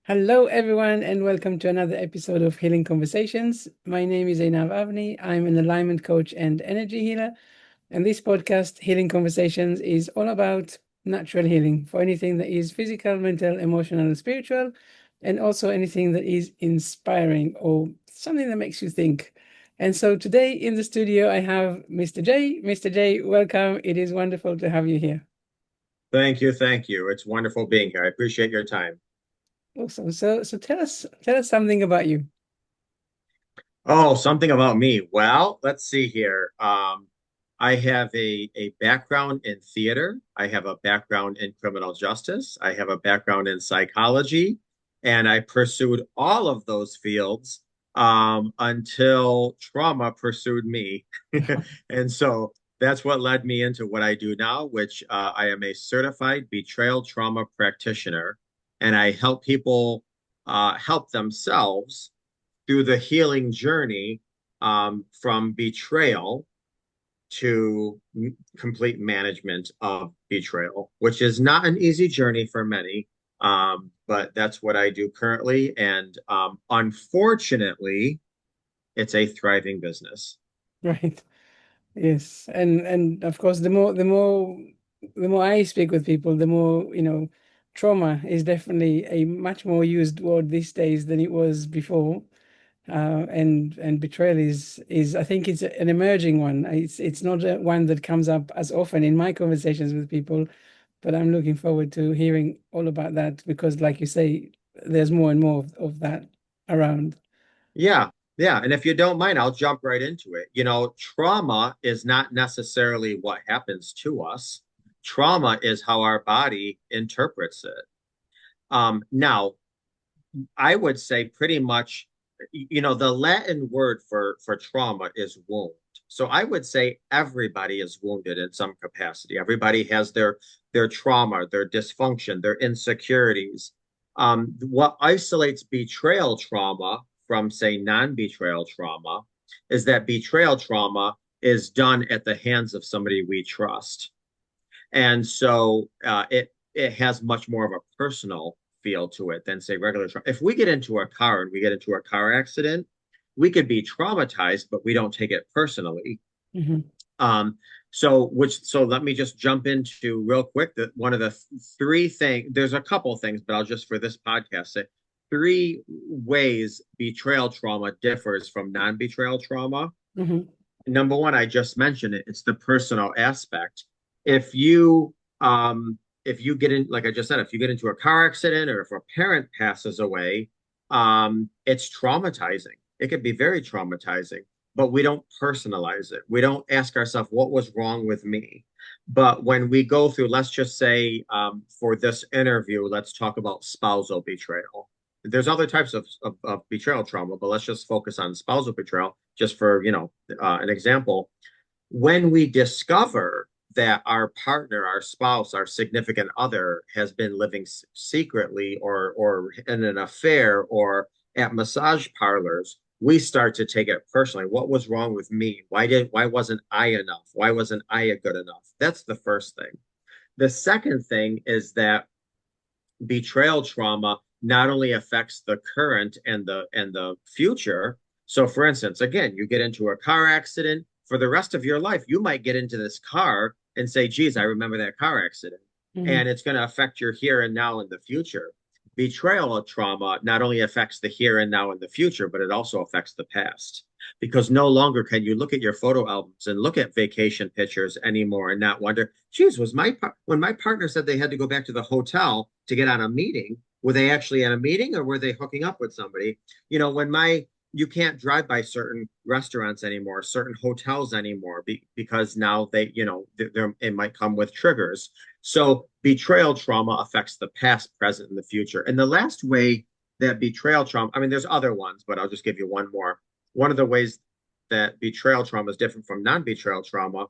Hello, everyone, and welcome to another episode of Healing Conversations. My name is Einav. I'm an alignment coach and energy healer. And this podcast, Healing Conversations, is all about natural healing for anything that is physical, mental, emotional, and spiritual, and also anything that is inspiring or something that makes you think. And so today in the studio, I have Mr. J. Mr. J, welcome. It is wonderful to have you here. Thank you. Thank you. It's wonderful being here. I appreciate your time. Awesome. So tell us something about you. Oh, something about me. Well, let's see here. I have a background in theater. I have a background in criminal justice. I have a background in psychology, and I pursued all of those fields until trauma pursued me. And so that's what led me into what I do now, which I am a certified betrayal trauma practitioner, and I help people help themselves through the healing journey from betrayal to complete management of betrayal, which is not an easy journey for many. But that's what I do currently. And unfortunately, it's a thriving business. Right. Yes, and of course, the more I speak with people, the more, trauma is definitely a much more used word these days than it was before. And betrayal is I think it's an emerging one. It's not one that comes up as often in my conversations with people, but I'm looking forward to hearing all about that because, like you say, there's more and more of that around. Yeah, yeah. And if you don't mind, I'll jump right into it. Trauma is not necessarily what happens to us. Trauma is how our body interprets it. Now, I would say pretty much, the Latin word for trauma is wound. So I would say everybody is wounded in some capacity. Everybody has their trauma, their dysfunction, their insecurities. What isolates betrayal trauma from, say, non-betrayal trauma is that betrayal trauma is done at the hands of somebody we trust. And so it has much more of a personal feel to it than say regular trauma. If we get into a car and we get into a car accident, we could be traumatized, but we don't take it personally. Hmm. Um, so let me just jump into real quick that one of the three things, there's a couple things, but I'll just for this podcast say three ways betrayal trauma differs from non-betrayal trauma. Hmm. Number one, I just mentioned it, it's the personal aspect. If you if you get in, like I just said, if you get into a car accident or if a parent passes away, it's traumatizing. It could be very traumatizing, but we don't personalize it. We don't ask ourselves what was wrong with me. But when we go through, let's just say for this interview, let's talk about spousal betrayal. There's other types of betrayal trauma, but let's just focus on spousal betrayal just for, an example. When we discover that our partner, our spouse, our significant other has been living secretly or in an affair or at massage parlors, we start to take it personally. What was wrong with me? Why wasn't I enough? Why wasn't I good enough? That's the first thing. The second thing is that betrayal trauma not only affects the current and the future. So for instance, again, you get into a car accident, for the rest of your life, you might get into this car and say, geez, I remember that car accident. Hmm. And it's going to affect your here and now and the future. Betrayal trauma not only affects the here and now and the future, but it also affects the past. Because no longer can you look at your photo albums and look at vacation pictures anymore and not wonder, geez, when my partner said they had to go back to the hotel to get on a meeting, were they actually at a meeting or were they hooking up with somebody? When my you can't drive by certain restaurants anymore, certain hotels anymore, because now it might come with triggers. So betrayal trauma affects the past, present, and the future. And the last way that betrayal trauma, I mean, there's other ones, but I'll just give you one more. One of the ways that betrayal trauma is different from non-betrayal trauma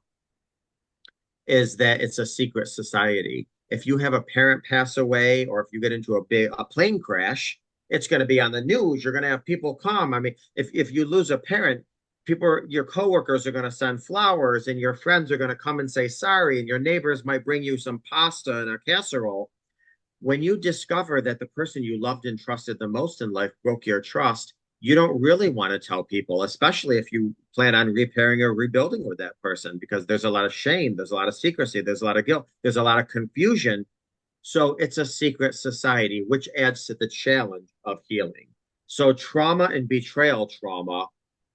is that it's a secret society. If you have a parent pass away or if you get into a plane crash, it's going to be on the news. You're going to have people come. I mean, if you lose a parent, your coworkers are going to send flowers and your friends are going to come and say sorry and your neighbors might bring you some pasta and a casserole. when you discover that the person you loved and trusted the most in life broke your trust, you don't really want to tell people, especially if you plan on repairing or rebuilding with that person, because there's a lot of shame, there's a lot of secrecy, there's a lot of guilt, there's a lot of confusion. So it's a secret society, which adds to the challenge of healing. So trauma and betrayal trauma,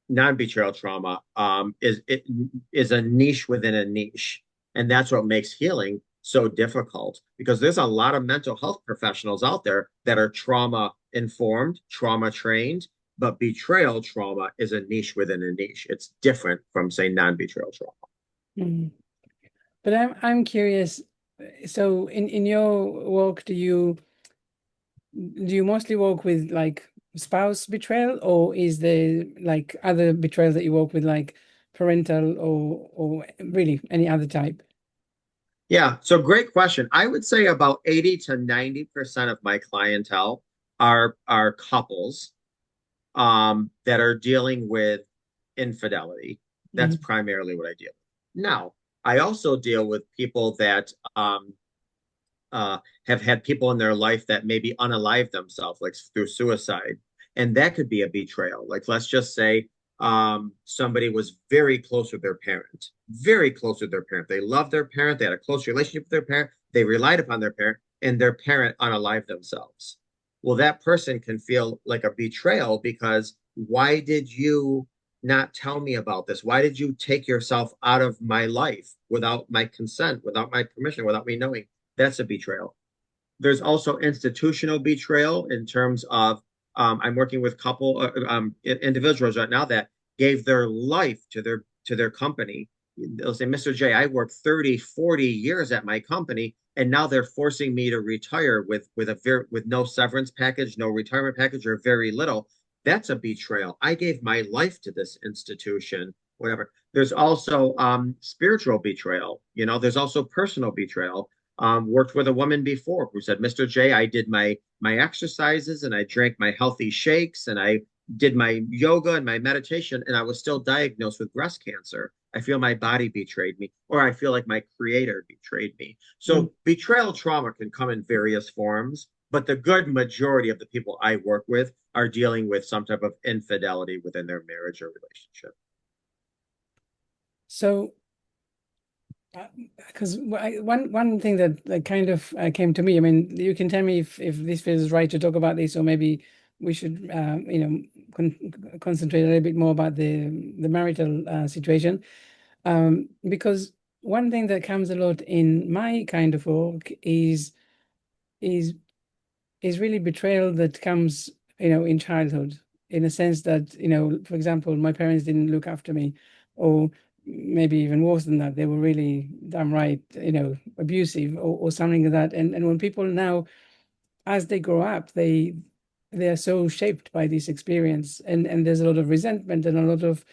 non-betrayal trauma, is a niche within a niche, and that's what makes healing so difficult because there's a lot of mental health professionals out there that are trauma informed, trauma trained, but betrayal trauma is a niche within a niche. It's different from, say, non-betrayal trauma. Mhm. But I'm curious. So in your work, do you mostly work with like spouse betrayal, or is there like other betrayals that you work with, like parental or really any other type? Yeah, so great question. I would say about 80 to 90% of my clientele are couples that are dealing with infidelity. That's Mhm. primarily what I deal with. Now, I also deal with people that have had people in their life that maybe unalive themselves, like through suicide. And that could be a betrayal. Like, let's just say somebody was very close with their parent, very close with their parent. They loved their parent, they had a close relationship with their parent, they relied upon their parent, and their parent unalived themselves. Well, that person can feel like a betrayal because why did you not tell me about this? Why did you take yourself out of my life without my consent, without my permission, without me knowing? That's a betrayal. There's also institutional betrayal in terms of I'm working with couple individuals right now that gave their life to their company. They'll say, Mr. J, I worked 30, 40 years at my company, and now they're forcing me to retire with no severance package, no retirement package, or very little. That's a betrayal. I gave my life to this institution, whatever. There's also spiritual betrayal. There's also personal betrayal. Worked with a woman before who said, Mr. J, I did my exercises and I drank my healthy shakes and I did my yoga and my meditation, and I was still diagnosed with breast cancer. I feel my body betrayed me, or I feel like my creator betrayed me. Mhm. So betrayal trauma can come in various forms, but the good majority of the people I work with are dealing with some type of infidelity within their marriage or relationship. So because one thing that kind of came to me, I mean, you can tell me if this feels right to talk about this, or maybe we should concentrate a little bit more about the marital situation. Because one thing that comes a lot in my kind of work is is really betrayal that comes, in childhood, in a sense that, for example, my parents didn't look after me, or maybe even worse than that, they were really downright, abusive, or something like that. And when people now, as they grow up, they are so shaped by this experience, and there's a lot of resentment and a lot of,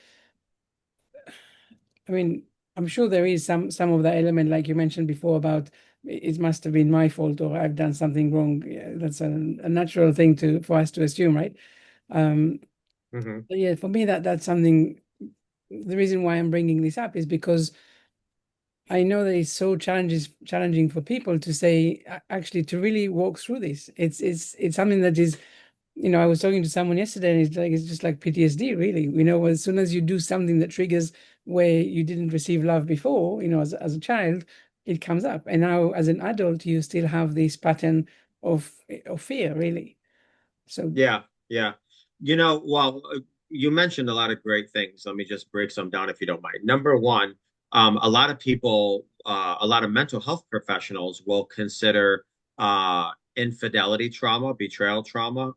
I mean, I'm sure there is some of that element, like you mentioned before, about it must have been my fault or I've done something wrong. Yeah, that's a natural thing for us to assume, right? Um, Mm-hmm. but yeah, for me, that's something. The reason why I'm bringing this up is because I know that it's so challenging for people to say, actually, to really walk through this. It's something that is, I was talking to someone yesterday, and it's just like PTSD, really. As soon as you do something that triggers where you didn't receive love before, as a child, it comes up. And now as an adult, you still have this pattern of fear, really. So Yeah, yeah. Well, you mentioned a lot of great things. Let me just break some down if you don't mind. Number one, a lot of people, a lot of mental health professionals will consider infidelity trauma, betrayal trauma,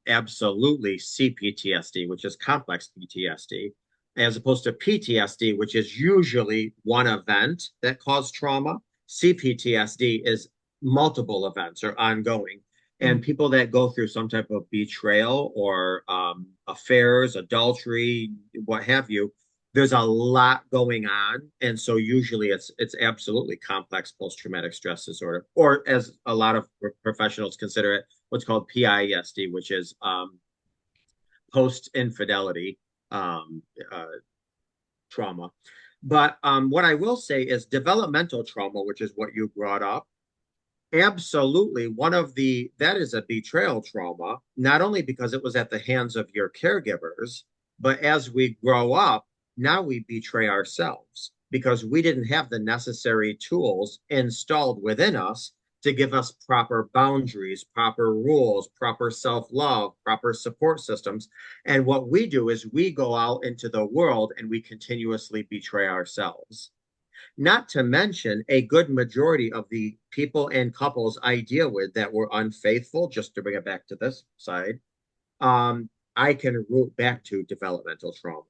absolutely CPTSD, which is complex PTSD, as opposed to PTSD, which is usually one event that caused trauma. CPTSD is multiple events or ongoing, mm, and people that go through some type of betrayal or affairs, adultery, what have you, there's a lot going on, and so usually it's absolutely complex post-traumatic stress disorder, or as a lot of professionals consider it, what's called PISD, which is post-infidelity um, uh, trauma. But what I will say is developmental trauma, which is what you brought up. Absolutely. That is a betrayal trauma, not only because it was at the hands of your caregivers, but as we grow up, now we betray ourselves because we didn't have the necessary tools installed within us to give us proper boundaries, proper rules, proper self love, proper support systems. And what we do is we go out into the world and we continuously betray ourselves. Not to mention a good majority of the people and couples I deal with that were unfaithful, just to bring it back to this side, I can root back to developmental trauma.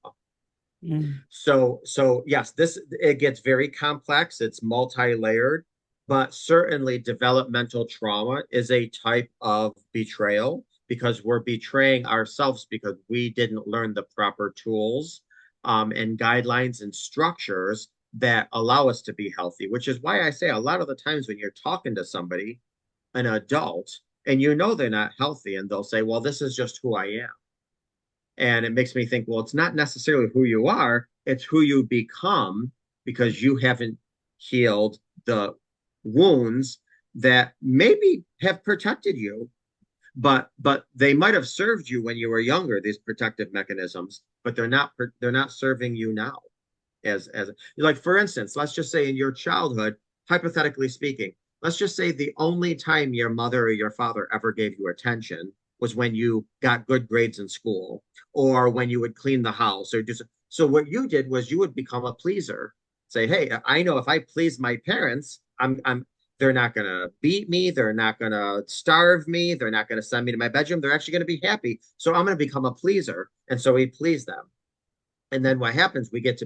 Mm. So yes, this it gets very complex. It's multi-layered, but certainly developmental trauma is a type of betrayal because we're betraying ourselves because we didn't learn the proper tools and guidelines and structures that allow us to be healthy, which is why I say a lot of the times when you're talking to somebody, an adult, and you know they're not healthy, and they'll say, well, this is just who I am. And it makes me think, well, it's not necessarily who you are, it's who you become because you haven't healed the wounds that maybe have protected you, but they might have served you when you were younger, these protective mechanisms, but they're not serving you now. As like for instance, let's just say in your childhood, hypothetically speaking, let's just say the only time your mother or your father ever gave you attention was when you got good grades in school or when you would clean the house or just so what you did was you would become a pleaser. Say, hey, I know if I please my parents, I'm they're not going to beat me, they're not going to starve me, they're not going to send me to my bedroom, they're actually going to be happy, so I'm going to become a pleaser. And so we please them. And then what happens, we get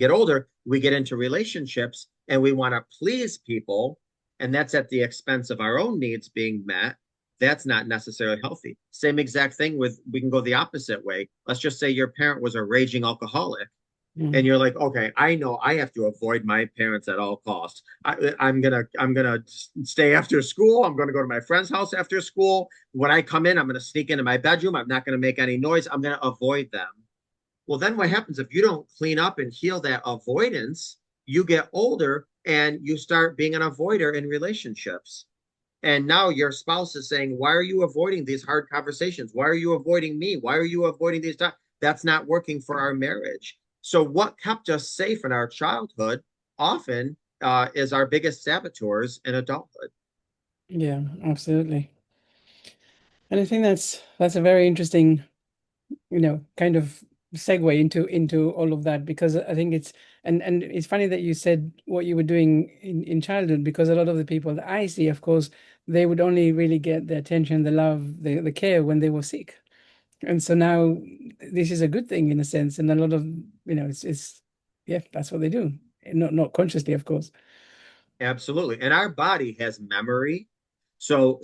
older, we get into relationships and we want to please people, and that's at the expense of our own needs being met. That's not necessarily healthy. Same exact thing with, we can go the opposite way. Let's just say your parent was a raging alcoholic and Mm. you're like, okay, I know I have to avoid my parents at all costs. I'm gonna stay after school. I'm gonna go to my friend's house after school. When I come in, I'm gonna sneak into my bedroom. I'm not gonna make any noise. I'm gonna avoid them. Well, then what happens if you don't clean up and heal that avoidance? You get older and you start being an avoider in relationships. And now your spouse is saying, why are you avoiding these hard conversations? Why are you avoiding me? Why are you avoiding these times? That's not working for our marriage. So, what kept us safe in our childhood often is our biggest saboteurs in adulthood. Yeah, absolutely. And I think that's a very interesting, kind of segue into all of that because I think and it's funny that you said what you were doing in childhood because a lot of the people that I see, of course, they would only really get the attention, the love, the care when they were sick. And so now this is a good thing in a sense, and a lot of, it's yeah, that's what they do. Not consciously, of course. Absolutely. And our body has memory. So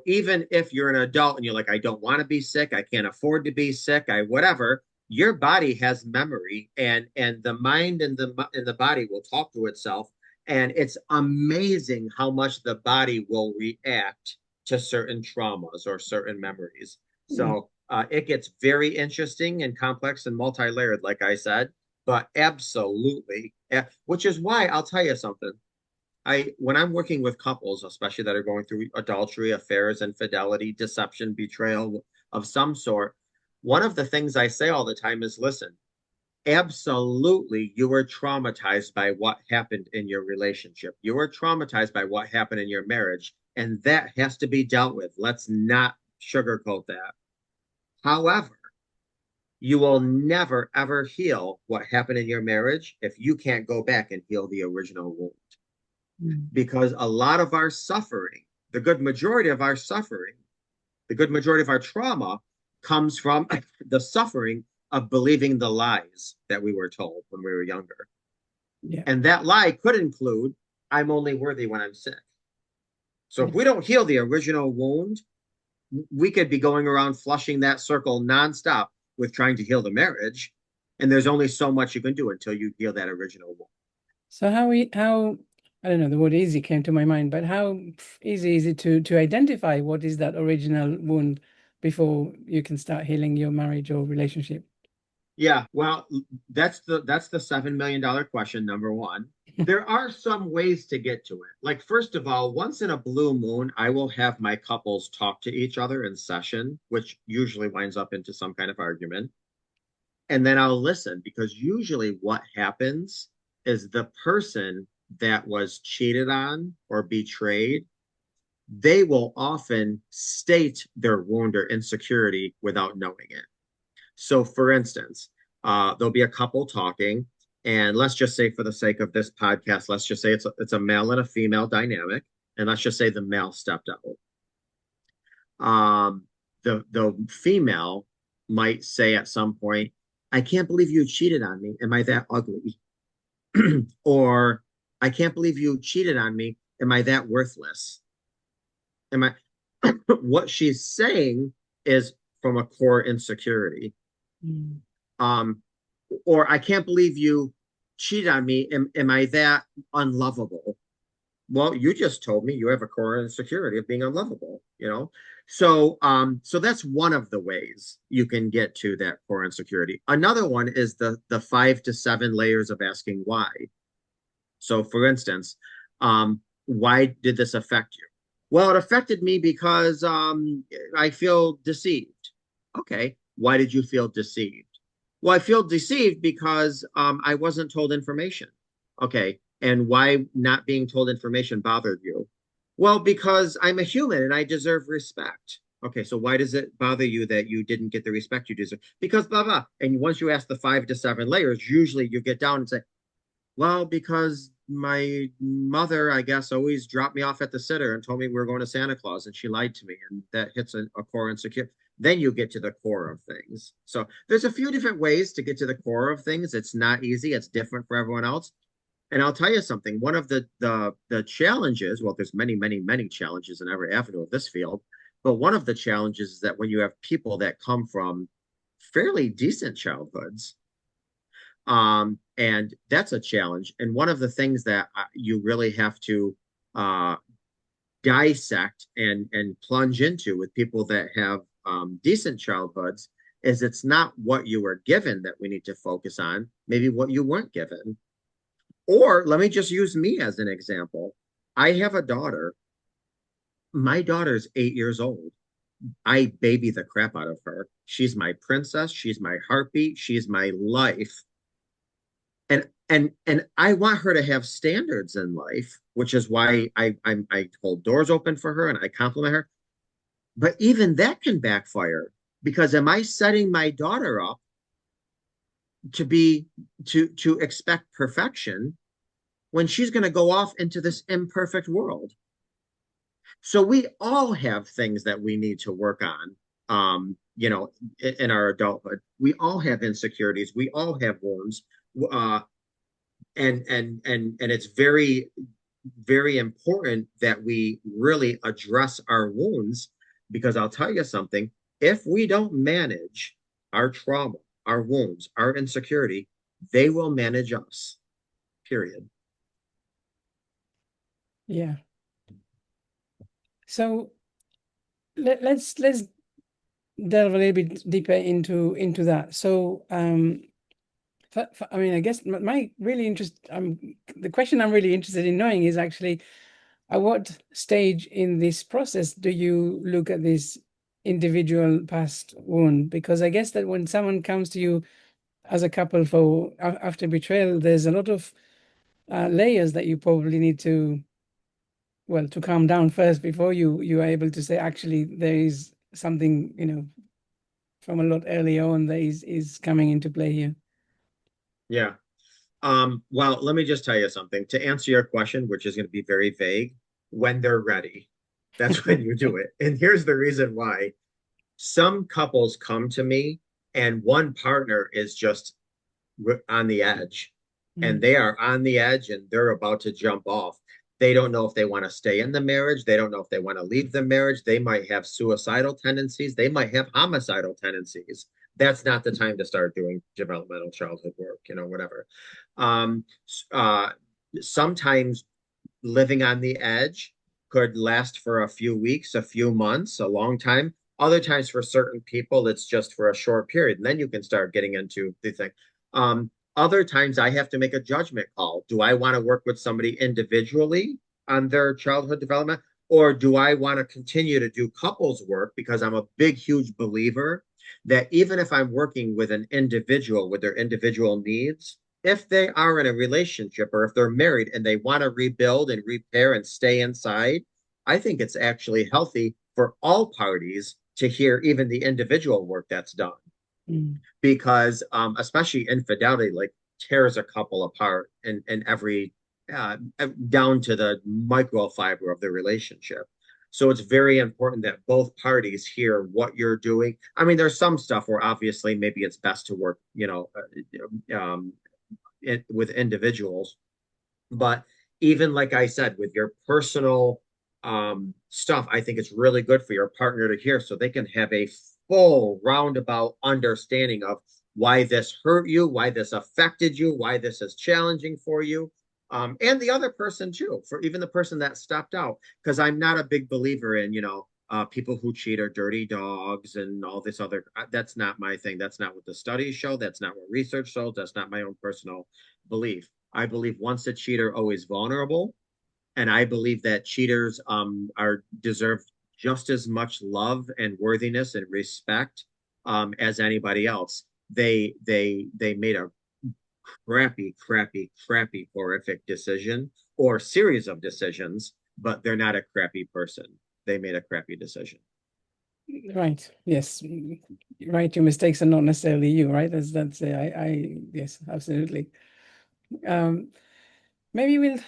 even if you're an adult and you're like, I don't want to be sick, I can't afford to be sick, I whatever, your body has memory and the mind and the body will talk to itself. And it's amazing how much the body will react to certain traumas or certain memories. Mm. So it gets very interesting and complex and multi-layered, like I said, but absolutely. Which is why I'll tell you something. When I'm working with couples, especially that are going through adultery, affairs, infidelity, deception, betrayal of some sort, one of the things I say all the time is listen, absolutely, you were traumatized by what happened in your relationship. You were traumatized by what happened in your marriage, and that has to be dealt with. Let's not sugarcoat that. However, you will never, ever heal what happened in your marriage if you can't go back and heal the original wound Mm. because a lot of our suffering, the good majority of our suffering, the good majority of our trauma comes from the suffering of believing the lies that we were told when we were younger. Yeah. And that lie could include, I'm only worthy when I'm sick. So if we Yes. don't heal the original wound, we could be going around flushing that circle nonstop with trying to heal the marriage. And there's only so much you can do until you heal that original wound. So how I don't know, the word easy came to my mind, but how easy is it to identify what is that original wound before you can start healing your marriage or relationship? Yeah, well, that's the $7 million question, number one. There are some ways to get to it. Like, first of all, once in a blue moon, I will have my couples talk to each other in session, which usually winds up into some kind of argument. And then I'll listen because usually what happens is the person that was cheated on or betrayed, they will often state their wound or insecurity without knowing it. So, for instance, there'll be a couple talking, and let's just say, for the sake of this podcast, let's just say it's a male and a female dynamic, and let's just say the male stepped out. The female might say at some point, "I can't believe you cheated on me. Am I that ugly?" Or, "I can't believe you cheated on me. Am I that worthless?" Am I? What she's saying is from a core insecurity. Mm. Um, or, "I can't believe you cheated on me. Am I that unlovable?" Well, you just told me you have a core insecurity of being unlovable, you know? So that's one of the ways you can get to that core insecurity. Another one is the 5 to 7 layers of asking why. So for instance, why did this affect you? Well, it affected me because I feel deceived. Okay. Why did you feel deceived? Well, I feel deceived because I wasn't told information. Okay. And why not being told information bothered you? Well, because I'm a human and I deserve respect. Okay, so why does it bother you that you didn't get the respect you deserve? Because blah blah. And once you ask the 5 to 7 layers, usually you get down and say, well, because my mother, I guess, always dropped me off at the sitter and told me we were going to Santa Claus, and she lied to me, and that hits a core insecure. Then you get to the core of things. So there's a few different ways to get to the core of things. It's not easy. It's different for everyone else. And I'll tell you something. One of the challenges, well, there's many, many, many challenges in every avenue of this field, but one of the challenges is that when you have people that come from fairly decent childhoods, and that's a challenge. And one of the things that you really have to uh, dissect and plunge into with people that have decent childhoods is it's not what you were given that we need to focus on, maybe what you weren't given. Or let me just use me as an example. I have a daughter. My daughter's 8 years old. I baby the crap out of her. She's my princess. She's my heartbeat. She's my life. And I want her to have standards in life, which is why I hold doors open for her and I compliment her. But even that can backfire because am I setting my daughter up to be to expect perfection when she's going to go off into this imperfect world? So we all have things that we need to work on. In our adulthood, we all have insecurities. We all have wounds. Uh, and it's very very important that we really address our wounds because I'll tell you something, if we don't manage our trauma, our wounds, our insecurity, they will manage us, period. Yeah. So let's delve a little bit deeper into that. So I mean, I guess my really interest the question I'm really interested in knowing is actually at what stage in this process do you look at this individual past wound? Because I guess that when someone comes to you as a couple for after betrayal, there's a lot of layers that you probably need to, well, to calm down first before you are able to say, actually, there is something, from a lot earlier on that is coming into play here. Yeah. Well, let me just tell you something. To answer your question, which is going to be very vague, when they're ready, that's when you do it. And here's the reason why. Some couples come to me and one partner is just on the edge and Mm. they are on the edge and they're about to jump off. They don't know if they want to stay in the marriage. They don't know if they want to leave the marriage. They might have suicidal tendencies. They might have homicidal tendencies. That's not the time to start doing developmental childhood work, whatever. Um, uh, Sometimes living on the edge could last for a few weeks, a few months, a long time. Other times for certain people, it's just for a short period. And then you can start getting into the thing. Other times I have to make a judgment call. Do I want to work with somebody individually on their childhood development? Or do I want to continue to do couples work? Because I'm a big, huge believer that even if I'm working with an individual with their individual needs, if they are in a relationship or if they're married and they want to rebuild and repair and stay inside, I think it's actually healthy for all parties to hear even the individual work that's done Mm. because especially infidelity like tears a couple apart in every down to the microfiber of the relationship. So it's very important that both parties hear what you're doing. I mean, there's some stuff where obviously maybe it's best to work, with individuals, but even like I said, with your personal stuff, I think it's really good for your partner to hear so they can have a full roundabout understanding of why this hurt you, why this affected you, why this is challenging for you. And the other person too, for even the person that stepped out, because I'm not a big believer in, people who cheat are dirty dogs and all this other. That's not my thing. That's not what the studies show. That's not what research shows. That's not my own personal belief. I believe once a cheater, always vulnerable, and I believe that cheaters are deserve just as much love and worthiness and respect as anybody else. They made a crappy, crappy, crappy, horrific decision or series of decisions, but they're not a crappy person. They made a crappy decision. Right. Yes. Right. Your mistakes are not necessarily you, right? That's yes, absolutely. Um, Maybe we'll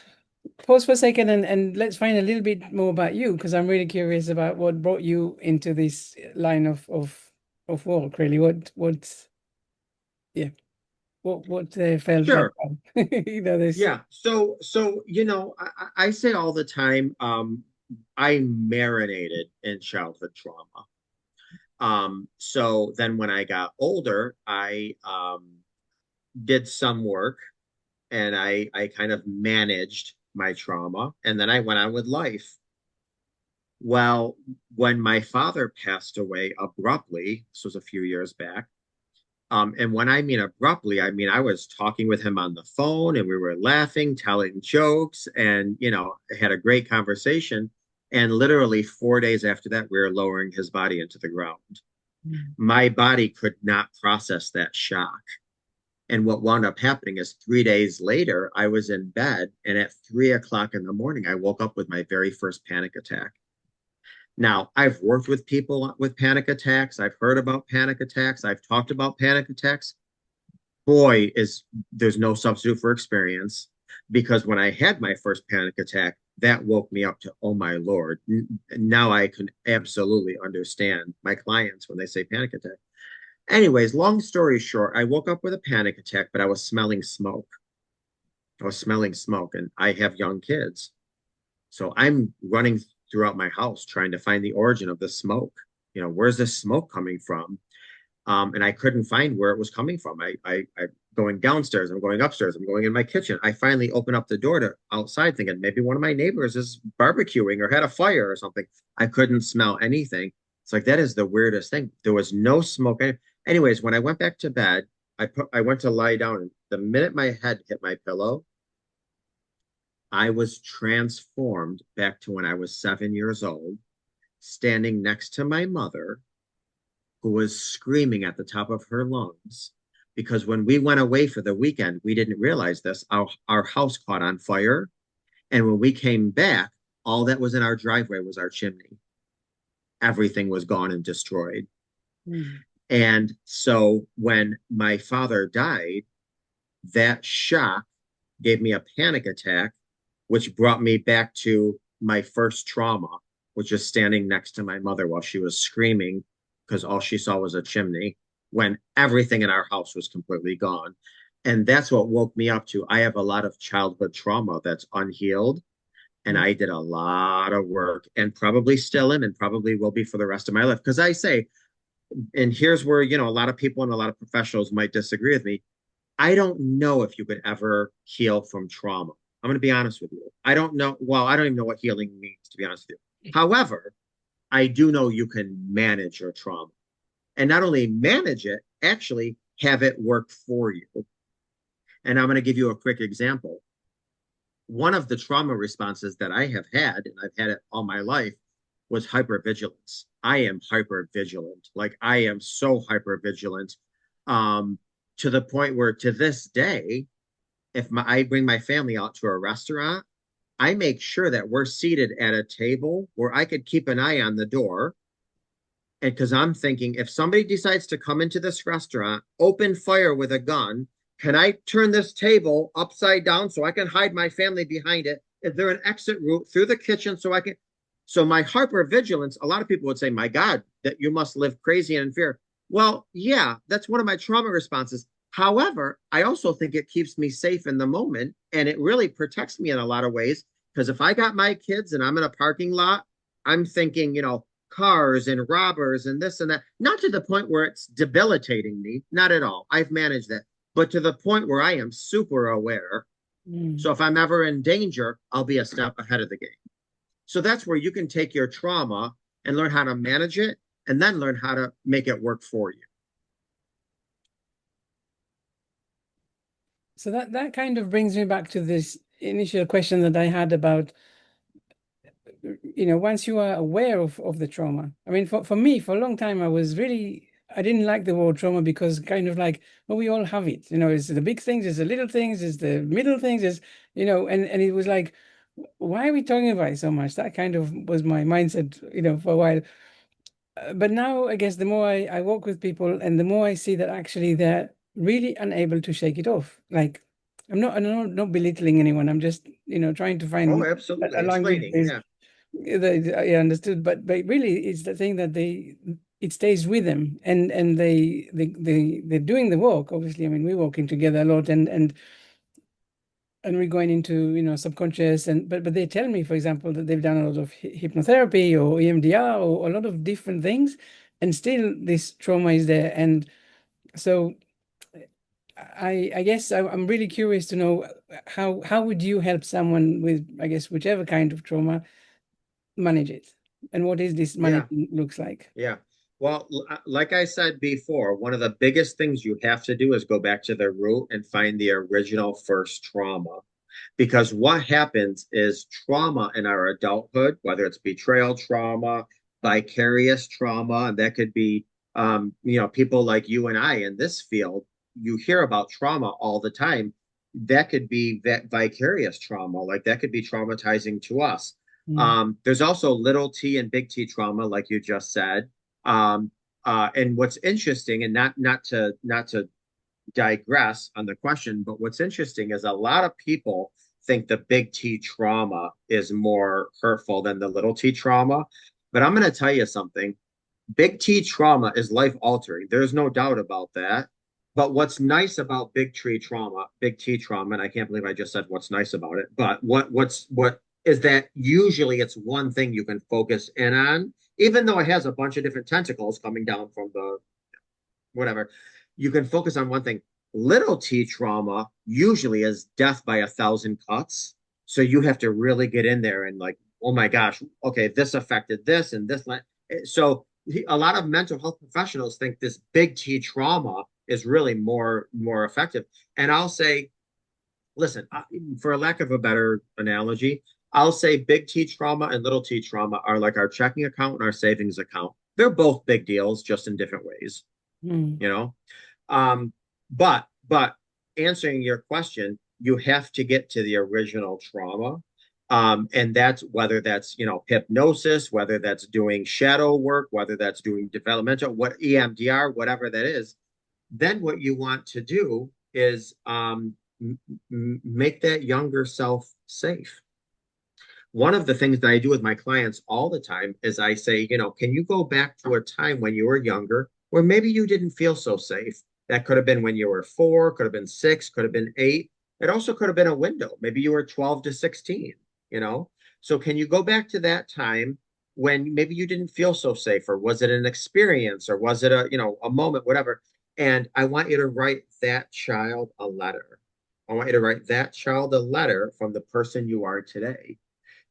pause for a second and let's find a little bit more about you because I'm really curious about what brought you into this line of work, really. Yeah, what felt like Sure. this. Yeah. So I say all the time, I marinated in childhood trauma. So then when I got older, I did some work and I kind of managed my trauma, and then I went on with life. Well, when my father passed away abruptly, this was a few years back. And when I mean abruptly, I mean I was talking with him on the phone and we were laughing, telling jokes, and had a great conversation. And literally 4 days after that, we were lowering his body into the ground. Mm. My body could not process that shock. And what wound up happening is 3 days later, I was in bed, and at 3 o'clock in the morning, I woke up with my very first panic attack. Now, I've worked with people with panic attacks. I've heard about panic attacks. I've talked about panic attacks. Boy, is there's no substitute for experience because when I had my first panic attack, that woke me up to, oh my Lord. Now I can absolutely understand my clients when they say panic attack. Anyways, long story short, I woke up with a panic attack, but I was smelling smoke. I was smelling smoke, and I have young kids. So I'm running throughout my house trying to find the origin of the smoke. Where's this smoke coming from? And I couldn't find where it was coming from. I going downstairs, I'm going upstairs, I'm going in my kitchen. I finally open up the door to outside, thinking maybe one of my neighbors is barbecuing or had a fire or something. I couldn't smell anything. It's like that is the weirdest thing. There was no smoke. Anyways, when I went back to bed, I went to lie down, and the minute my head hit my pillow, I was transformed back to when I was 7 years old, standing next to my mother, who was screaming at the top of her lungs. Because when we went away for the weekend, we didn't realize this. Our house caught on fire. And when we came back, all that was in our driveway was our chimney. Everything was gone and destroyed. Mm. And so when my father died, that shock gave me a panic attack, which brought me back to my first trauma, which is standing next to my mother while she was screaming because all she saw was a chimney when everything in our house was completely gone. And that's what woke me up to. I have a lot of childhood trauma that's unhealed. And Mm. I did a lot of work and probably still am and probably will be for the rest of my life. Because I say, and here's where, a lot of people and a lot of professionals might disagree with me. I don't know if you could ever heal from trauma. I'm going to be honest with you. I don't know. Well, I don't even know what healing means, to be honest with you. However, I do know you can manage your trauma and not only manage it, actually have it work for you. And I'm going to give you a quick example. One of the trauma responses that I have had, and I've had it all my life, was hypervigilance. I am hypervigilant. Like I am so hypervigilant, um, to the point where to this day, if I bring my family out to a restaurant, I make sure that we're seated at a table where I could keep an eye on the door. And because I'm thinking, if somebody decides to come into this restaurant, open fire with a gun, can I turn this table upside down so I can hide my family behind it? Is there an exit route through the kitchen so I can? So my hypervigilance, a lot of people would say, my God, that you must live crazy and in fear. Well, yeah, that's one of my trauma responses. However, I also think it keeps me safe in the moment and it really protects me in a lot of ways. Because if I got my kids and I'm in a parking lot, I'm thinking, cars and robbers and this and that, not to the point where it's debilitating me, not at all. I've managed that, but to the point where I am super aware. Mm. So if I'm ever in danger, I'll be a step ahead of the game. So that's where you can take your trauma and learn how to manage it and then learn how to make it work for you. So that kind of brings me back to this initial question that I had about, once you are aware of the trauma. I mean, for me, for a long time, I didn't like the word trauma because kind of like, well, we all have it. It's the big things, it's the little things, it's the middle things, and it was like, why are we talking about it so much? That kind of was my mindset, for a while. But now I guess the more I walk with people and the more I see that actually they're really unable to shake it off. Like I'm not belittling anyone. I'm just, trying to Oh, find a absolutely. language Explaining. Yeah. that I understood. But really it's the thing that it stays with them and they're doing the work, obviously. I mean, we're working together a lot and we're going into subconscious but they tell me, for example, that they've done a lot of hypnotherapy or EMDR or a lot of different things and still this trauma is there. And so I guess I'm really curious to know how would you help someone with, I guess, whichever kind of trauma manage it, and what is this Yeah. managing looks like. Yeah. Well, like I said before, one of the biggest things you have to do is go back to the root and find the original first trauma. Because what happens is trauma in our adulthood, whether it's betrayal trauma, vicarious trauma, and that could be, people like you and I in this field, you hear about trauma all the time. That could be that vicarious trauma, like that could be traumatizing to us. Mm. There's also little t and big T trauma, like you just said. Um, and what's interesting, and not to digress on the question, but what's interesting is a lot of people think the big T trauma is more hurtful than the little T trauma. But I'm going to tell you something. Big T trauma is life altering. There's no doubt about that. But what's nice about big T trauma, and I can't believe I just said what's nice about it, but what is that usually it's one thing you can focus in on, even though it has a bunch of different tentacles coming down from the whatever, you can focus on one thing. Little T trauma usually is death by 1,000 cuts. So you have to really get in there and like, oh my gosh, okay, this affected this and this. So a lot of mental health professionals think this big T trauma is really more effective. And I'll say, listen, for a lack of a better analogy, I'll say big T trauma and little T trauma are like our checking account and our savings account. They're both big deals, just in different ways, Mm. you know? But answering your question, you have to get to the original trauma. And that's whether that's hypnosis, whether that's doing shadow work, whether that's doing developmental, what EMDR, whatever that is. Then what you want to do is make that younger self safe. One of the things that I do with my clients all the time is I say, can you go back to a time when you were younger where maybe you didn't feel so safe? That could have been when you were 4, could have been 6, could have been 8. It also could have been a window. Maybe you were 12 to 16, you know? So can you go back to that time when maybe you didn't feel so safe, or was it an experience, or was it a moment, whatever? And I want you to write that child a letter. I want you to write that child a letter from the person you are today.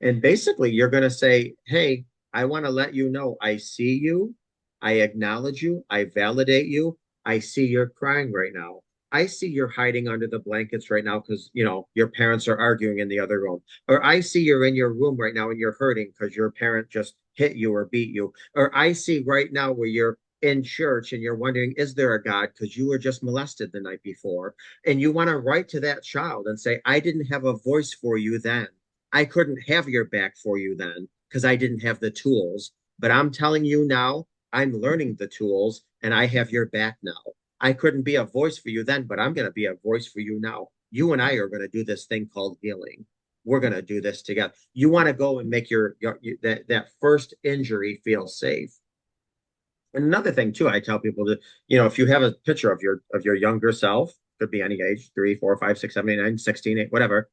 And basically, you're going to say, hey, I want to let you know I see you, I acknowledge you, I validate you, I see you're crying right now. I see you're hiding under the blankets right now because, your parents are arguing in the other room. Or I see you're in your room right now and you're hurting because your parent just hit you or beat you. Or I see right now where you're in church and you're wondering, is there a God? Because you were just molested the night before. And you want to write to that child and say, I didn't have a voice for you then. I couldn't have your back for you then because I didn't have the tools. But I'm telling you now, I'm learning the tools and I have your back now. I couldn't be a voice for you then, but I'm going to be a voice for you now. You and I are going to do this thing called healing. We're going to do this together. You want to go and make that first injury feel safe. And another thing too, I tell people that, if you have a picture of your younger self, could be any age, 3, 4, 5, 6, 7, 8, 9, 16, 8, whatever,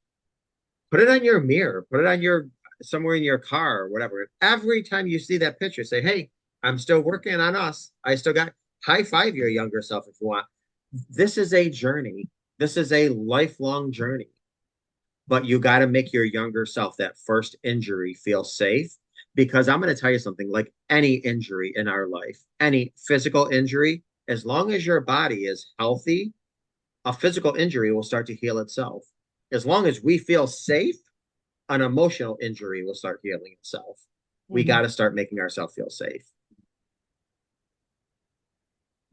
put it on your mirror, put it on your somewhere in your car or whatever. Every time you see that picture, say, hey, I'm still working on us. I still got high five your younger self if you want. This is a journey. This is a lifelong journey. But you got to make your younger self, that first injury, feel safe. Because I'm going to tell you something, like any injury in our life, any physical injury, as long as your body is healthy, a physical injury will start to heal itself. As long as we feel safe, an emotional injury will start healing itself. We got Mhm. to start making ourselves feel safe.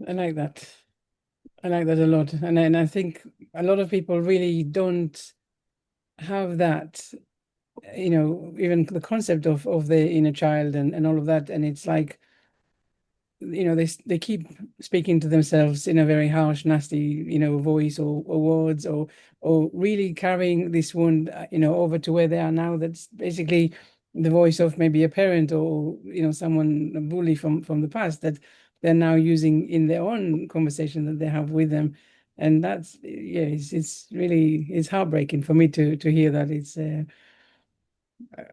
I like that. I like that a lot. And I think a lot of people really don't have that, even the concept of the inner child and all of that. And it's like, they keep speaking to themselves in a very harsh, nasty, voice or words, or really carrying this wound, over to where they are now. That's basically the voice of maybe a parent or someone, a bully from the past, that they're now using in their own conversation that they have with them. And that's, yeah, it's really, it's heartbreaking for me to hear that. It's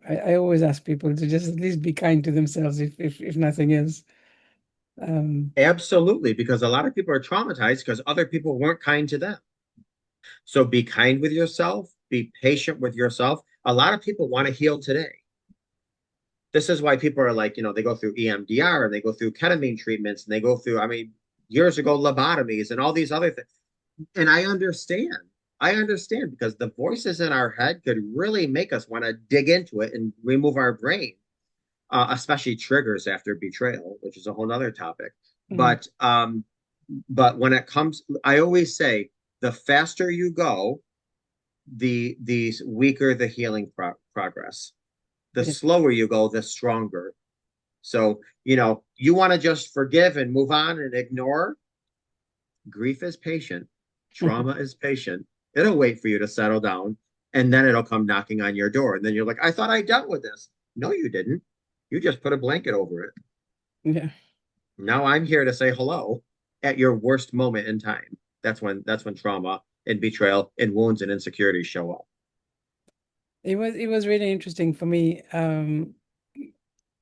I always ask people to just at least be kind to themselves, if nothing else. Um, Absolutely, because a lot of people are traumatized because other people weren't kind to them. So be kind with yourself, be patient with yourself. A lot of people want to heal today. This is why people are like, they go through EMDR and they go through ketamine treatments and they go through, I mean, years ago, lobotomies and all these other things. And I understand. I understand because the voices in our head could really make us want to dig into it and remove our brain, especially triggers after betrayal, which is a whole other topic. mhm. But when it comes, I always say the faster you go, the weaker the healing progress. The Yeah. slower you go, the stronger. So, you want to just forgive and move on and ignore. Grief is patient, trauma is patient. It'll wait for you to settle down and then it'll come knocking on your door. And then you're like, I thought I dealt with this. No, you didn't. You just put a blanket over it. Yeah. Now I'm here to say hello at your worst moment in time. That's when trauma and betrayal and wounds and insecurities show up. It was really interesting for me.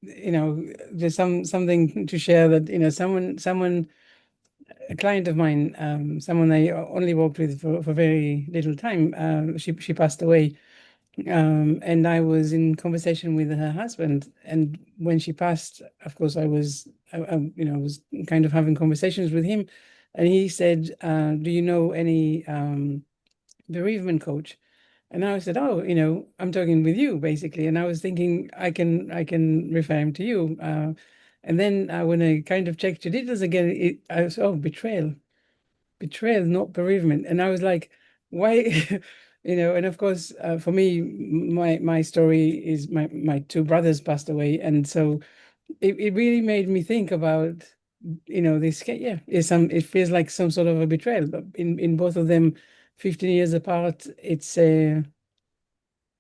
There's something to share that, someone, a client of mine, someone I only worked with for very little time. She passed away. And I was in conversation with her husband. And when she passed, of course, I was kind of having conversations with him. And he said, do you know any bereavement coach? And I said, oh, I'm talking with you basically. And I was thinking I can refer him to you. And then when I kind of checked your details again, I was, oh, betrayal, not bereavement. And I was like, why? And of course, for me, my story is my two brothers passed away. And so it really made me think about, this, yeah, it feels like some sort of a betrayal, but in both of them, 15 years apart, it's yeah.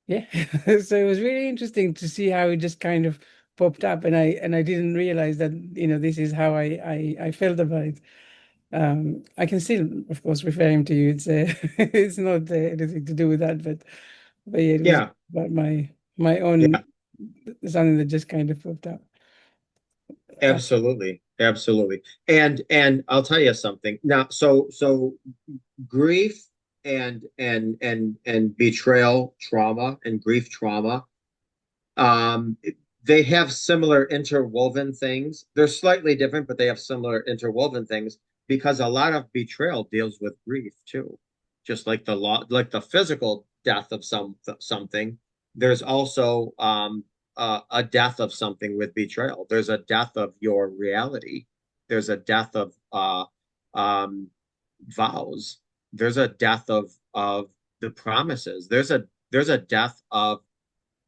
So it was really interesting to see how it just kind of popped up, and I didn't realize that, this is how I felt about it. I can still, of course, refer him to you. It's it's not anything to do with that, but yeah, it was Yeah, about my yeah, own, something that just kind of popped up. Uh, absolutely. Absolutely. And I'll tell you something. Now, so grief and betrayal trauma and grief trauma, um they have similar interwoven things. They're slightly different, but they have similar interwoven things. because a lot of betrayal deals with grief too. Just like like the physical death of something, there's also a death of something with betrayal. There's a death of your reality. There's a death of um, vows. There's a death of the promises. There's a death of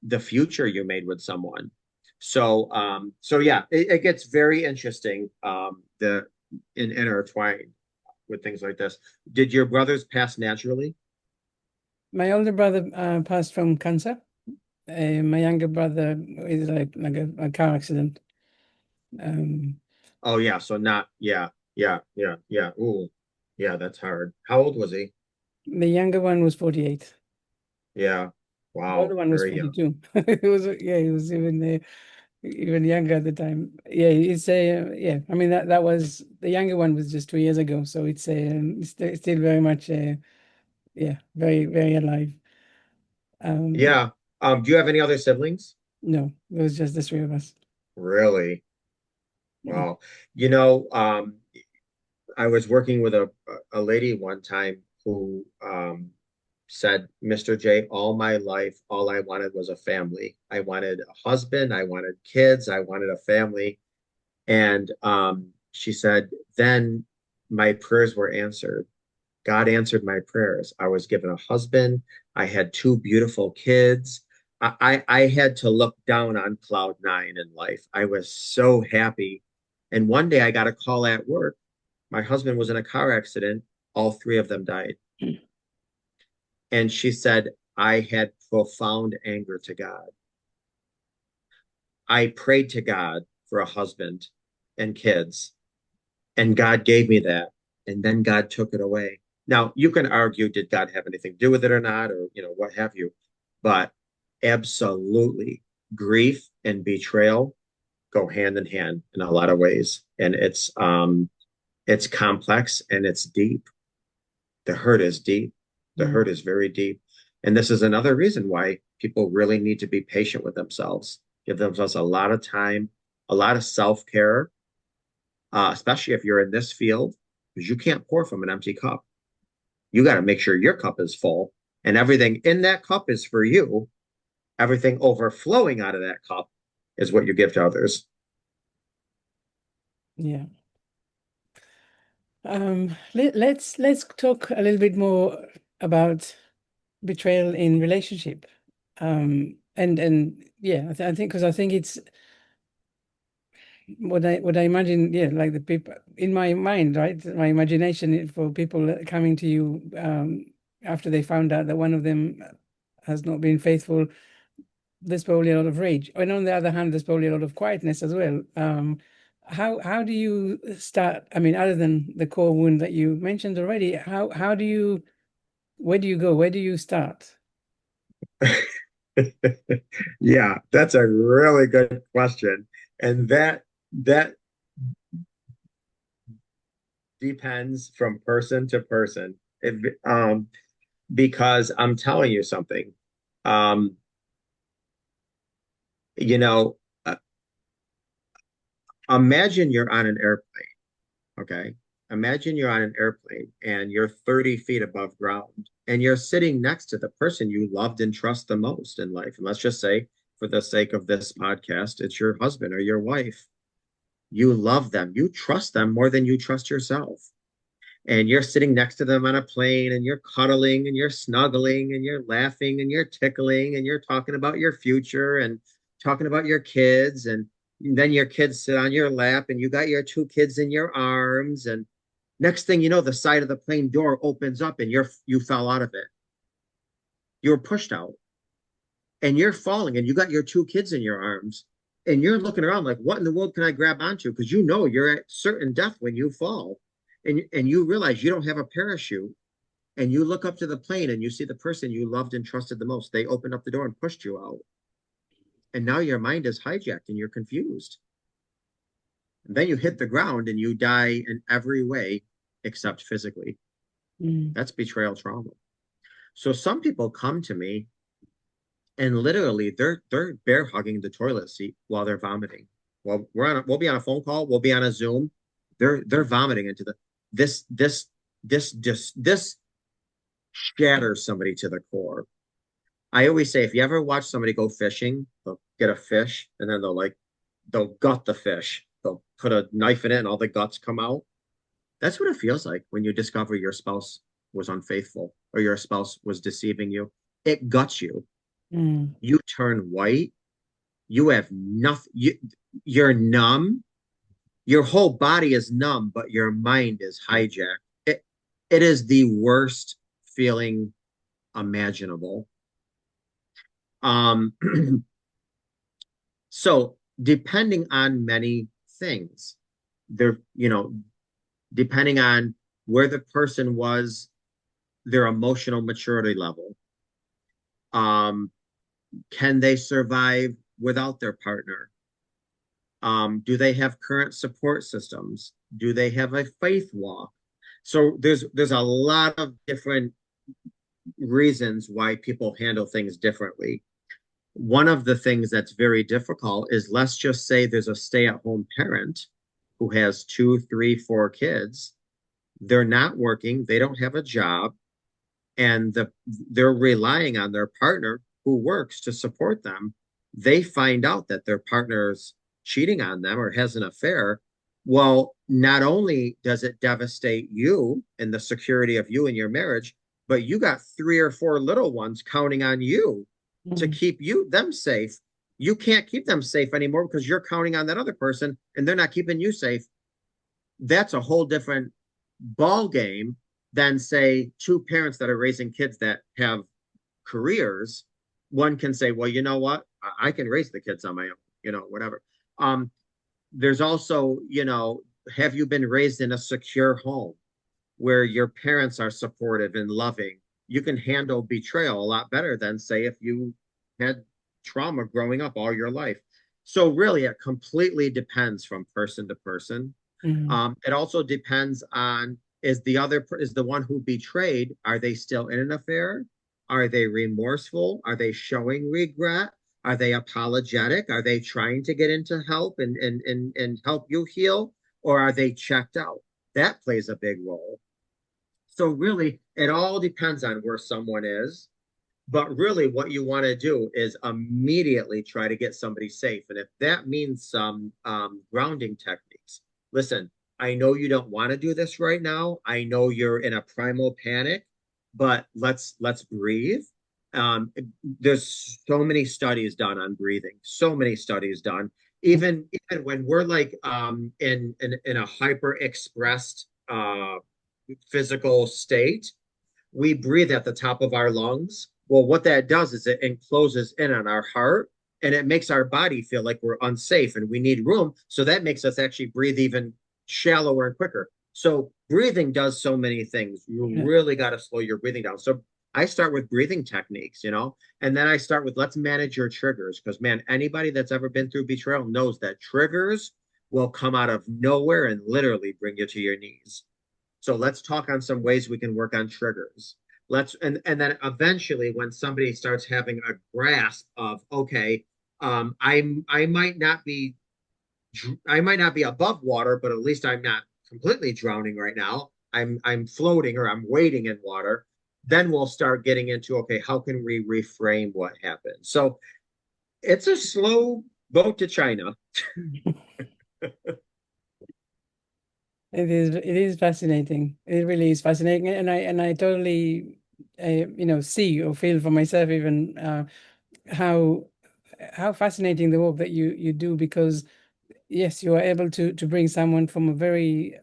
the future you made with someone. So yeah, it gets very interesting, the intertwined with things like this. Did your brothers pass naturally? My older brother passed from cancer. My younger brother is like a car accident. Um, Oh yeah, so not yeah, yeah. Ooh, yeah, that's hard. How old was he? the younger one was 48. Yeah. The older Wow, one was very young. 42. It was yeah, he was even younger at the time. Yeah, it's a yeah. I mean that was the younger one was just 2 years ago, so it's still very much yeah, very very alive. Um, Yeah. Do you have any other siblings? no, it was just the three of us. Really? Mm. Wow. I was working with a lady one time who said, Mr. J, all my life, all I wanted was a family. I wanted a husband, I wanted kids, I wanted a family. And she said, then my prayers were answered. God answered my prayers. I was given a husband. I had two beautiful kids. I had to look down on cloud nine in life. I was so happy. And one day I got a call at work. My husband was in a car accident. All three of them died. And she said, I had profound anger to God. I prayed to God for a husband and kids, and God gave me that. And then God took it away. Now, you can argue, did God have anything to do with it or not, or, what have you? But absolutely, grief and betrayal go hand in hand in a lot of ways. And it's complex and it's deep. The hurt is deep. The Mm. hurt is very deep. And this is another reason why people really need to be patient with themselves, give themselves a lot of time, a lot of self-care, especially if you're in this field, because you can't pour from an empty cup. You got to make sure your cup is full and everything in that cup is for you. Everything overflowing out of that cup is what you give to others. Yeah. Let's talk a little bit more about betrayal in relationship. And yeah, I think because I think it's what I imagine. Yeah, like the people in my mind, right? My imagination for people coming to you after they found out that one of them has not been faithful. There's probably a lot of rage, and on the other hand, there's probably a lot of quietness as well. How do you start? I mean, other than the core wound that you mentioned already, how do you where do you go? Where do you start? Yeah, that's a really good question. And that depends from person to person. Because I'm telling you something. Um, you know, uh, Imagine you're on an airplane, okay? Imagine you're on an airplane and you're 30 feet above ground and you're sitting next to the person you loved and trust the most in life. And let's just say, for the sake of this podcast, it's your husband or your wife. You love them, you trust them more than you trust yourself. And you're sitting next to them on a plane and you're cuddling and you're snuggling and you're laughing and you're tickling and you're talking about your future and talking about your kids, and then your kids sit on your lap and you got your two kids in your arms, and next thing you know the side of the plane door opens up and you fell out of it. You were pushed out and you're falling and you got your two kids in your arms and you're looking around like, what in the world can I grab onto? Because you know you're at certain death when you fall, and you realize you don't have a parachute, and you look up to the plane and you see the person you loved and trusted the most. They opened up the door and pushed you out, and now your mind is hijacked and you're confused. And then you hit the ground and you die in every way except physically. Mm. That's betrayal trauma. So some people come to me and literally they're bear hugging the toilet seat while they're vomiting. Well, we'll be on a phone call, we'll be on a Zoom. They're vomiting into the. This shatters somebody to the core. I always say if you ever watch somebody go fishing, they'll get a fish and then they'll gut the fish. They'll put a knife in it and all the guts come out. That's what it feels like when you discover your spouse was unfaithful or your spouse was deceiving you. It guts you. Mm. You turn white. You have nothing. You're numb. Your whole body is numb, but your mind is hijacked. It is the worst feeling imaginable. Um, so depending on many things, there, depending on where the person was, their emotional maturity level, um, can they survive without their partner? Do they have current support systems? Do they have a faith walk? So there's a lot of different reasons why people handle things differently. One of the things that's very difficult is, let's just say there's a stay-at-home parent who has two, three, four kids. They're not working, they don't have a job, and they're relying on their partner who works to support them. They find out that their partner's cheating on them or has an affair. Well, not only does it devastate you and the security of you and your marriage, but you got three or four little ones counting on you to Mm. keep them safe. You can't keep them safe anymore because you're counting on that other person and they're not keeping you safe. That's a whole different ball game than, say, two parents that are raising kids that have careers. One can say, well, you know what, I can raise the kids on my own, whatever. There's also, have you been raised in a secure home where your parents are supportive and loving? You can handle betrayal a lot better than, say, if you had trauma growing up all your life. So really, it completely depends from person to person. Mm. It also depends on, is the one who betrayed, are they still in an affair? Are they remorseful? Are they showing regret? Are they apologetic? Are they trying to get into help and help you heal? Or are they checked out? That plays a big role. So really, it all depends on where someone is. But really, what you want to do is immediately try to get somebody safe. And if that means some grounding techniques, listen, I know you don't want to do this right now. I know you're in a primal panic, but let's breathe. Um, there's so many studies done on breathing, so many studies done. Even when we're like in a hyper expressed physical state, we breathe at the top of our lungs. Well, what that does is it encloses in on our heart and it makes our body feel like we're unsafe and we need room. So that makes us actually breathe even shallower and quicker. So breathing does so many things. You Yeah. really got to slow your breathing down. So I start with breathing techniques, and then I start with, let's manage your triggers. Because, man, anybody that's ever been through betrayal knows that triggers will come out of nowhere and literally bring you to your knees. So let's talk on some ways we can work on triggers. And then eventually, when somebody starts having a grasp of, okay, I might not be above water, but at least I'm not completely drowning right now. I'm floating or I'm wading in water. Then we'll start getting into, okay, how can we reframe what happened? So it's a slow boat to China. It is fascinating. It really is fascinating, and I totally, see or feel for myself even how how fascinating the work that you do, because yes, you are able to bring someone from a very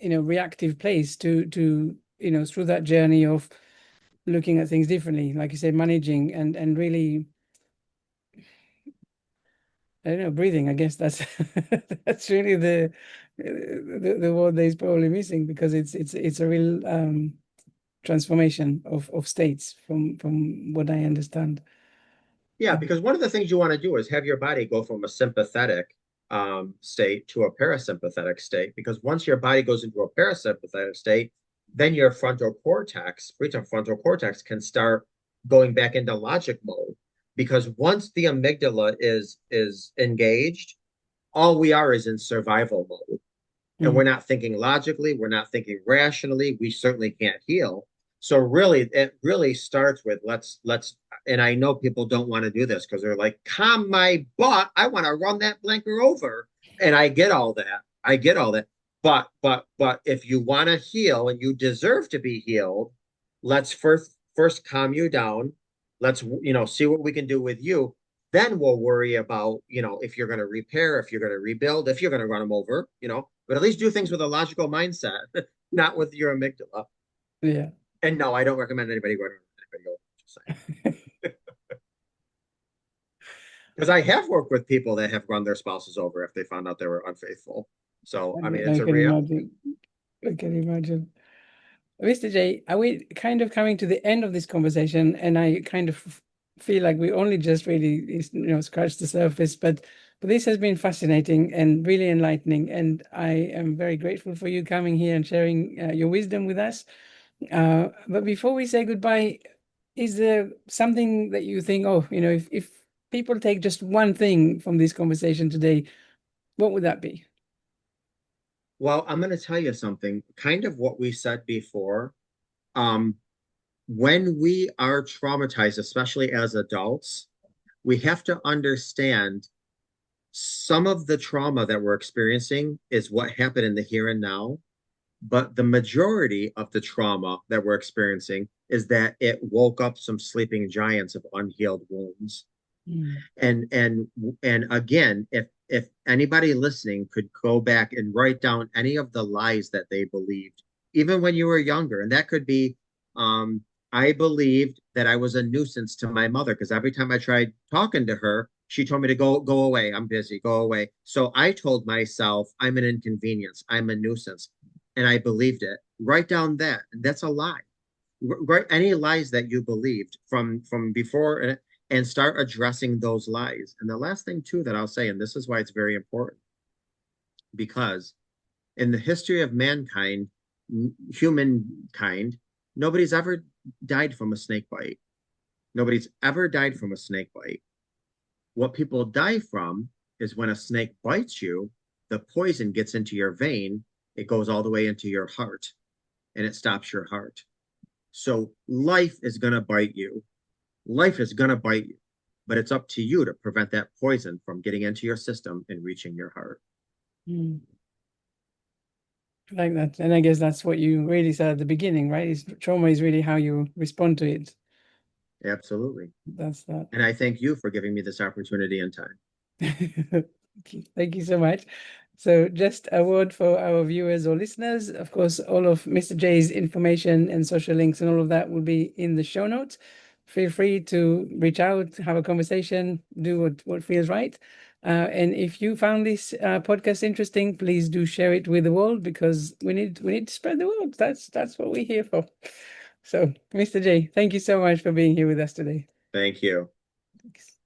reactive place to through that journey of looking at things differently, like you said, managing and really, I don't know, breathing. I guess that's that's really the word that is probably missing, because it's a real transformation of states from what I understand. Yeah, because one of the things you want to do is have your body go from a sympathetic state to a parasympathetic state. Because once your body goes into a parasympathetic state, then your prefrontal cortex can start going back into logic mode. Because once the amygdala is engaged, all we are is in survival mode. and we're Mm. not thinking logically, we're not thinking rationally, we certainly can't heal. So really, it really starts with let's. And I know people don't want to do this because they're like, calm my butt. I want to run that blanker over. And I get all that. I get all that. But if you want to heal and you deserve to be healed, let's first calm you down. Let's see what we can do with you. Then we'll worry about if you're going to repair, if you're going to rebuild, if you're going to run them over. But at least do things with a logical mindset, not with your amygdala. Yeah. And no, I don't recommend anybody running anybody over. Just saying. Because I have worked with people that have run their spouses over if they found out they were unfaithful. So I mean, it's I a can reality. imagine. I can imagine. Mr. J, are we kind of coming to the end of this conversation? And I kind of feel like we only just really, scratched the surface, but this has been fascinating and really enlightening. And I am very grateful for you coming here and sharing your wisdom with us. But before we say goodbye, is there something that you think, oh, if people take just one thing from this conversation today, what would that be? Well, I'm going to tell you something, kind of what we said before. Um, when we are traumatized, especially as adults, we have to understand some of the trauma that we're experiencing is what happened in the here and now. But the majority of the trauma that we're experiencing is that it woke up some sleeping giants of unhealed wounds. Mm, And again, if anybody listening could go back and write down any of the lies that they believed, even when you were younger, and that could be, um, I believed that I was a nuisance to my mother because every time I tried talking to her, she told me to go away. I'm busy. Go away. So I told myself I'm an inconvenience. I'm a nuisance, and I believed it. Write down that. That's a lie. Write any lies that you believed from before and start addressing those lies. And the last thing, too, that I'll say, and this is why it's very important, because in the history of mankind, humankind, nobody's ever died from a snake bite. Nobody's ever died from a snake bite. What people die from is when a snake bites you, the poison gets into your vein, it goes all the way into your heart, and it stops your heart. So life is going to bite you. Life is going to bite you, but it's up to you to prevent that poison from getting into your system and reaching your heart. mm. Like that. And I guess that's what you really said at the beginning, right? Is trauma is really how you respond to it. Absolutely. That's that. And I thank you for giving me this opportunity and time. Thank you so much. So, just a word for our viewers or listeners. Of course, all of Mr. J's information and social links and all of that will be in the show notes. Feel free to reach out, have a conversation, do what feels right. And if you found this podcast interesting, please do share it with the world because we need to spread the word. That's what we're here for. So, Mr. J, thank you so much for being here with us today. Thank you. Thanks.